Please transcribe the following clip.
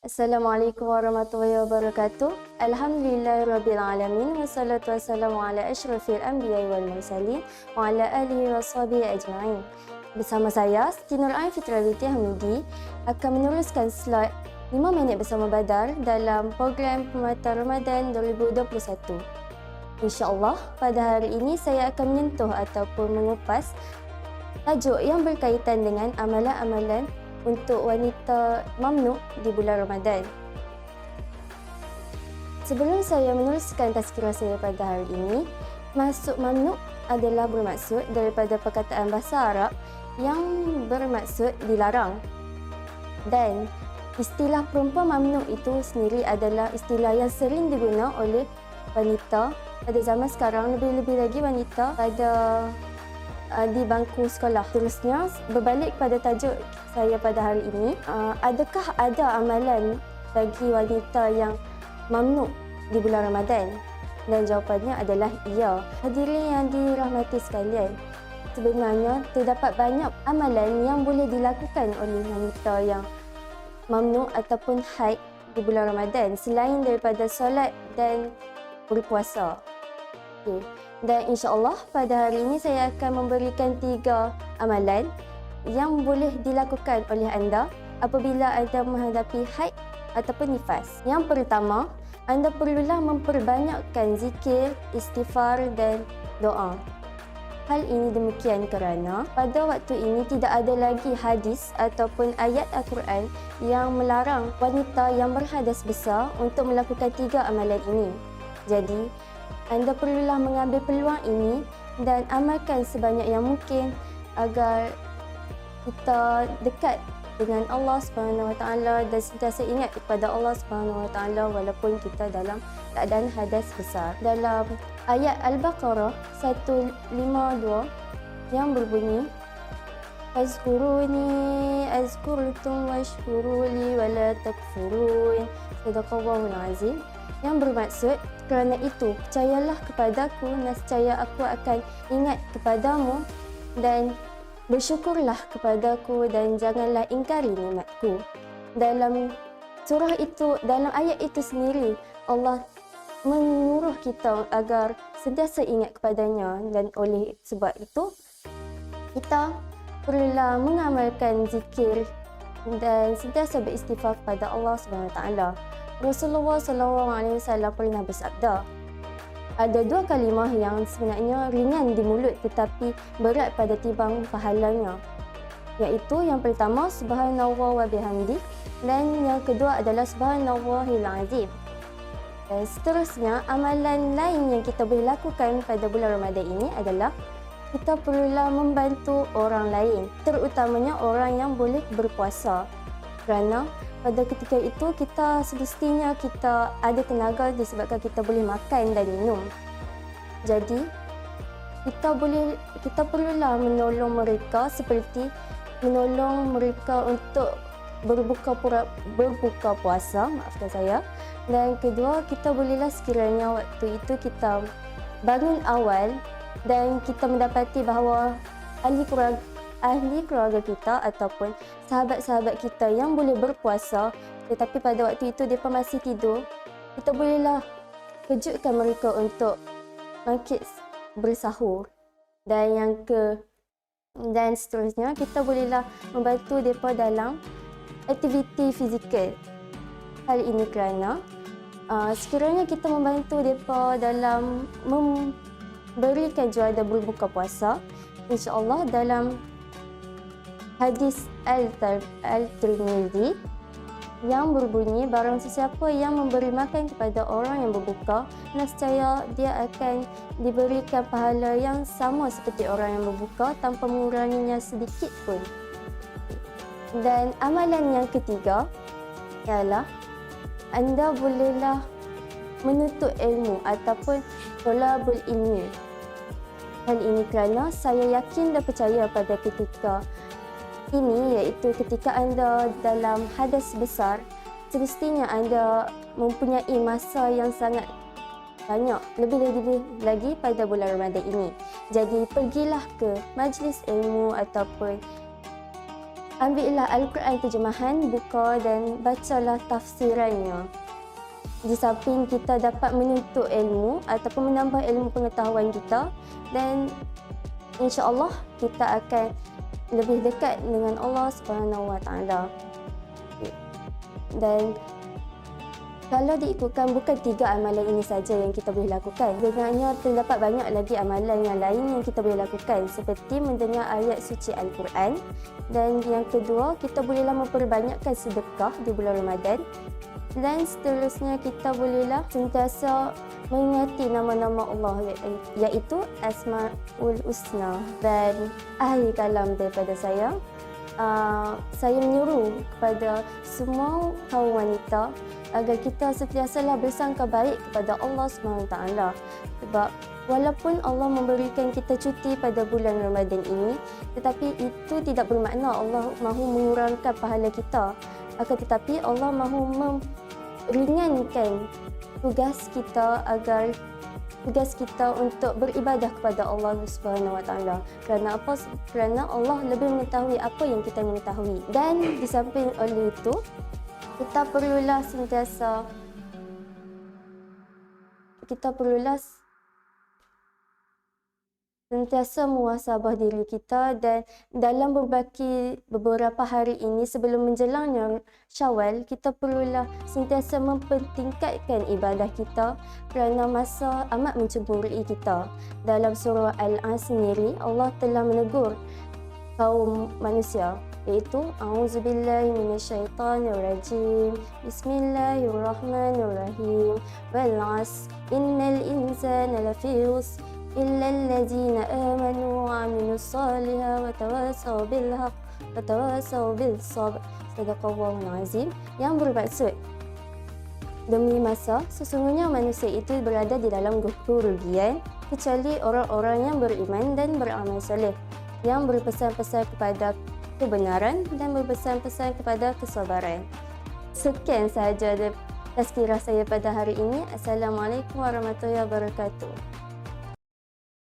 Assalamualaikum warahmatullahi wabarakatuh. Alhamdulillahirabbil alamin wassalatu wassalamu ala asyrafil anbiya'i wal mursalin wa ala alihi washabihi ajma'in. Bersama saya Siti Nur Ain Fitraliti Hamidi akan meneruskan slot 5 minit bersama Badar dalam program Permata Ramadan 2021. InsyaAllah pada hari ini saya akan menyentuh ataupun mengupas tajuk yang berkaitan dengan amalan-amalan untuk wanita mamnu di bulan Ramadan. Sebelum saya meneruskan tazkirah saya pada hari ini, masuk mamnu adalah bermaksud daripada perkataan bahasa Arab yang bermaksud dilarang. Dan istilah perempuan mamnu itu sendiri adalah istilah yang sering digunakan oleh wanita pada zaman sekarang, lebih-lebih lagi wanita di bangku sekolah. Terusnya, berbalik pada tajuk saya pada hari ini, adakah ada amalan bagi wanita yang mamnu di bulan Ramadan? Dan jawapannya adalah ya. Hadirin yang dirahmati sekalian, sebenarnya terdapat banyak amalan yang boleh dilakukan oleh wanita yang mamnu ataupun haid di bulan Ramadan selain daripada solat dan berpuasa. Okay. Dan insyaAllah pada hari ini saya akan memberikan 3 amalan yang boleh dilakukan oleh anda apabila anda menghadapi haid ataupun nifas. Yang pertama, anda perlulah memperbanyakkan zikir, istighfar dan doa. Hal ini demikian kerana pada waktu ini tidak ada lagi hadis ataupun ayat Al-Quran yang melarang wanita yang berhadas besar untuk melakukan 3 amalan ini. Jadi, anda perlulah mengambil peluang ini dan amalkan sebanyak yang mungkin agar kita dekat dengan Allah Subhanahu Wa Taala dan sentiasa ingat kepada Allah Subhanahu Wa Taala walaupun kita dalam keadaan hadas besar. Dalam ayat Al-Baqarah 152 yang berbunyi, Azkuruni azkurtum washkuruli wala takfurun. Sadaqallahul azim. Yang bermaksud, kerana itu percayalah kepadaku, nescaya aku akan ingat kepadamu dan bersyukurlah kepadaku dan janganlah ingkari nikmatku. Dalam surah itu, dalam ayat itu sendiri, Allah menyuruh kita agar sentiasa ingat kepadanya, dan oleh sebab itu kita perlulah mengamalkan zikir dan sentiasa beristighfar kepada Allah Subhanahu Wa Taala. Rasulullah SAW pernah bersabda, ada 2 kalimah yang sebenarnya ringan di mulut tetapi berat pada timbang pahalanya, iaitu yang pertama subhanallah wa bihamdi dan yang kedua adalah subhanallahil azim. Dan seterusnya, amalan lain yang kita boleh lakukan pada bulan Ramadan ini adalah kita perlulah membantu orang lain, terutamanya orang yang boleh berpuasa, kerana pada ketika itu kita semestinya kita ada tenaga disebabkan kita boleh makan dan minum. Jadi kita perlulah menolong mereka, seperti menolong mereka untuk berbuka puasa, maafkan saya. Dan kedua, kita bolehlah sekiranya waktu itu kita bangun awal dan kita mendapati bahawa ahli keluarga kita ataupun sahabat-sahabat kita yang boleh berpuasa tetapi pada waktu itu mereka masih tidur, kita bolehlah kejutkan mereka untuk bangkit bersahur. Dan seterusnya, kita bolehlah membantu mereka dalam aktiviti fizikal. Hal ini kerana sekiranya kita membantu mereka dalam memberikan juadah berbuka puasa, insya-Allah dalam hadis Al-Tirmidzi yang berbunyi, barang sesiapa yang memberi makan kepada orang yang berbuka, nescaya dia akan diberikan pahala yang sama seperti orang yang berbuka tanpa menguranginya sedikit pun. Dan amalan yang ketiga ialah anda bolehlah menuntut ilmu ataupun thalabul ilmi. Hal ini kerana saya yakin dan percaya pada ketika ini, iaitu ketika anda dalam hadas besar, semestinya anda mempunyai masa yang sangat banyak, lebih lagi pada bulan Ramadan ini. Jadi pergilah ke majlis ilmu ataupun Ambillah Al-Quran terjemahan, buka dan bacalah tafsirannya. Di samping kita dapat menuntut ilmu ataupun menambah ilmu pengetahuan kita, dan insya-Allah kita akan lebih dekat dengan Allah Subhanahu Wa Taala. Dan kalau diikutkan, bukan 3 amalan ini saja yang kita boleh lakukan. Sebenarnya terdapat banyak lagi amalan yang lain yang kita boleh lakukan, seperti mendengar ayat suci Al-Quran. Dan yang kedua, kita bolehlah memperbanyakkan sedekah di bulan Ramadan. Dan seterusnya, kita bolehlah sentiasa mengingati nama-nama Allah, iaitu Asmaul Husna. Dan akhir kalam daripada saya menyuruh kepada semua kaum wanita agar kita sentiasalah bersangka baik kepada Allah SWT. Sebab walaupun Allah memberikan kita cuti pada bulan Ramadan ini, tetapi itu tidak bermakna Allah mahu mengurangkan pahala kita. Akan tetapi Allah mahu meringankan tugas kita untuk beribadah kepada Allah Subhanahu Wa Taala. Kerana apa? Kerana Allah lebih mengetahui apa yang kita mengetahui. Dan di samping oleh itu, kita perlulah sentiasa muhasabah diri kita, dan dalam beberapa hari ini sebelum menjelangnya Syawal, kita perlulah sentiasa mempertingkatkan ibadah kita kerana masa amat mencemburui kita. Dalam surah Al-An sendiri, Allah telah menegur kaum manusia, iaitu A'udzubillahi minasyaitonirrajim. Bismillahirrahmanirrahim. Wal 'asr innal insana lafi khusr illa allazina amanu wa 'amilus solihati wa tawassaw bil haqq wa tawassaw bis sabr. Sadaqallahul azim. Yang bermaksud, demi masa, sesungguhnya manusia itu berada di dalam kerugian kecuali orang-orang yang beriman dan beramal soleh, yang berpesan-pesan kepada kebenaran dan berpesan-pesan kepada kesabaran. Sekian sahaja tazkirah saya pada hari ini. Assalamualaikum warahmatullahi wabarakatuh.